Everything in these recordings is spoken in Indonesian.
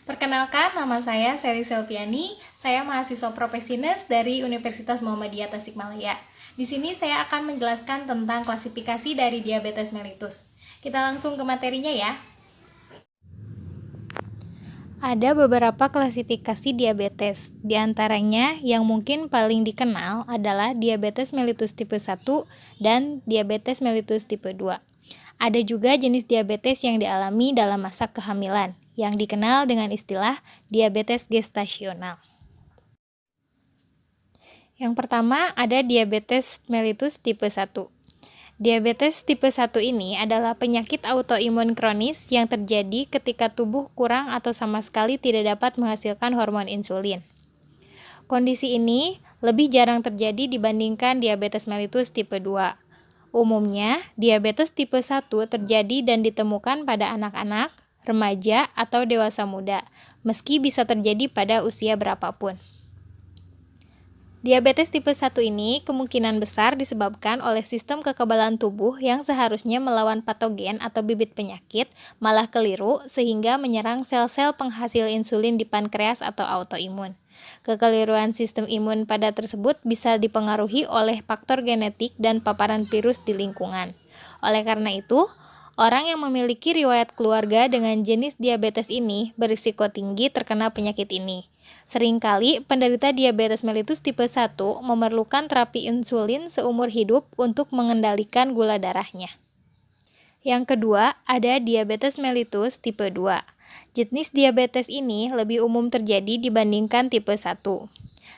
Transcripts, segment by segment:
Perkenalkan, nama saya Seri Selviani. Saya mahasiswa Profesines dari Universitas Muhammadiyah Tasikmalaya. Di sini saya akan menjelaskan tentang klasifikasi dari diabetes mellitus. Kita langsung ke materinya ya. Ada beberapa klasifikasi diabetes. Di antaranya yang mungkin paling dikenal adalah diabetes mellitus tipe 1 dan diabetes mellitus tipe 2. Ada juga jenis diabetes yang dialami dalam masa kehamilan, yang dikenal dengan istilah diabetes gestasional. Yang pertama ada diabetes mellitus tipe 1. Diabetes tipe 1 ini adalah penyakit autoimun kronis yang terjadi ketika tubuh kurang atau sama sekali tidak dapat menghasilkan hormon insulin. Kondisi ini lebih jarang terjadi dibandingkan diabetes mellitus tipe 2. Umumnya, diabetes tipe 1 terjadi dan ditemukan pada anak-anak, remaja, atau dewasa muda, meski bisa terjadi pada usia berapapun. Diabetes tipe 1 ini kemungkinan besar disebabkan oleh sistem kekebalan tubuh yang seharusnya melawan patogen atau bibit penyakit, malah keliru sehingga menyerang sel-sel penghasil insulin di pankreas atau autoimun. Kekeliruan sistem imun pada tersebut bisa dipengaruhi oleh faktor genetik dan paparan virus di lingkungan. Oleh karena itu, orang yang memiliki riwayat keluarga dengan jenis diabetes ini berisiko tinggi terkena penyakit ini. Seringkali penderita diabetes mellitus tipe 1 memerlukan terapi insulin seumur hidup untuk mengendalikan gula darahnya. Yang kedua, ada diabetes mellitus tipe 2. Jenis diabetes ini lebih umum terjadi dibandingkan tipe 1.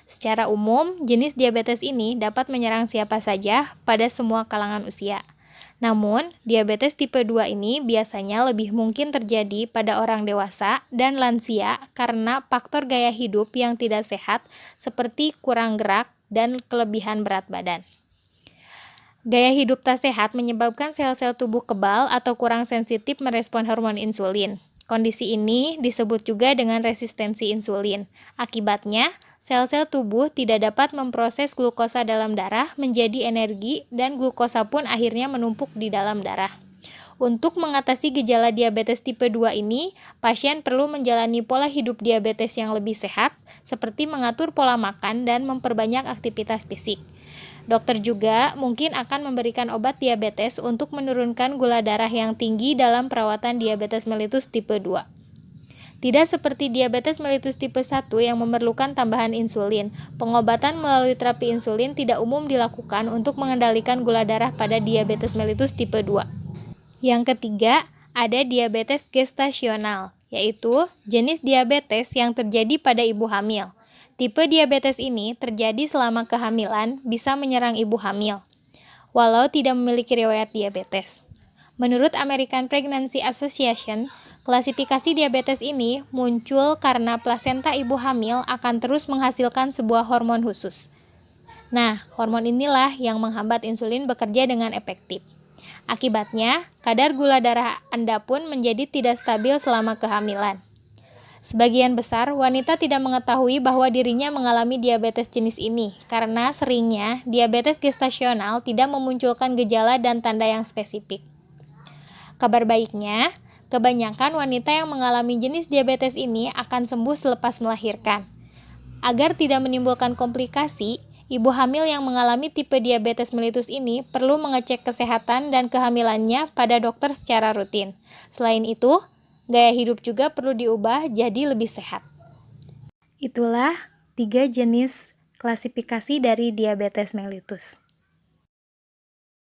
Secara umum, jenis diabetes ini dapat menyerang siapa saja pada semua kalangan usia. Namun, diabetes tipe 2 ini biasanya lebih mungkin terjadi pada orang dewasa dan lansia karena faktor gaya hidup yang tidak sehat seperti kurang gerak dan kelebihan berat badan. Gaya hidup tak sehat menyebabkan sel-sel tubuh kebal atau kurang sensitif merespon hormon insulin. Kondisi ini disebut juga dengan resistensi insulin. Akibatnya, sel-sel tubuh tidak dapat memproses glukosa dalam darah menjadi energi dan glukosa pun akhirnya menumpuk di dalam darah. Untuk mengatasi gejala diabetes tipe 2 ini, pasien perlu menjalani pola hidup diabetes yang lebih sehat, seperti mengatur pola makan dan memperbanyak aktivitas fisik. Dokter juga mungkin akan memberikan obat diabetes untuk menurunkan gula darah yang tinggi dalam perawatan diabetes mellitus tipe 2. Tidak seperti diabetes mellitus tipe 1 yang memerlukan tambahan insulin, pengobatan melalui terapi insulin tidak umum dilakukan untuk mengendalikan gula darah pada diabetes mellitus tipe 2. Yang ketiga, ada diabetes gestasional, yaitu jenis diabetes yang terjadi pada ibu hamil. Tipe diabetes ini terjadi selama kehamilan bisa menyerang ibu hamil, walau tidak memiliki riwayat diabetes. Menurut American Pregnancy Association, klasifikasi diabetes ini muncul karena plasenta ibu hamil akan terus menghasilkan sebuah hormon khusus. Nah, hormon inilah yang menghambat insulin bekerja dengan efektif. Akibatnya, kadar gula darah Anda pun menjadi tidak stabil selama kehamilan. Sebagian besar wanita tidak mengetahui bahwa dirinya mengalami diabetes jenis ini karena seringnya diabetes gestasional tidak memunculkan gejala dan tanda yang spesifik. Kabar baiknya, kebanyakan wanita yang mengalami jenis diabetes ini akan sembuh selepas melahirkan. Agar tidak menimbulkan komplikasi, ibu hamil yang mengalami tipe diabetes mellitus ini perlu mengecek kesehatan dan kehamilannya pada dokter secara rutin. Selain itu, gaya hidup juga perlu diubah jadi lebih sehat. Itulah 3 jenis klasifikasi dari diabetes mellitus.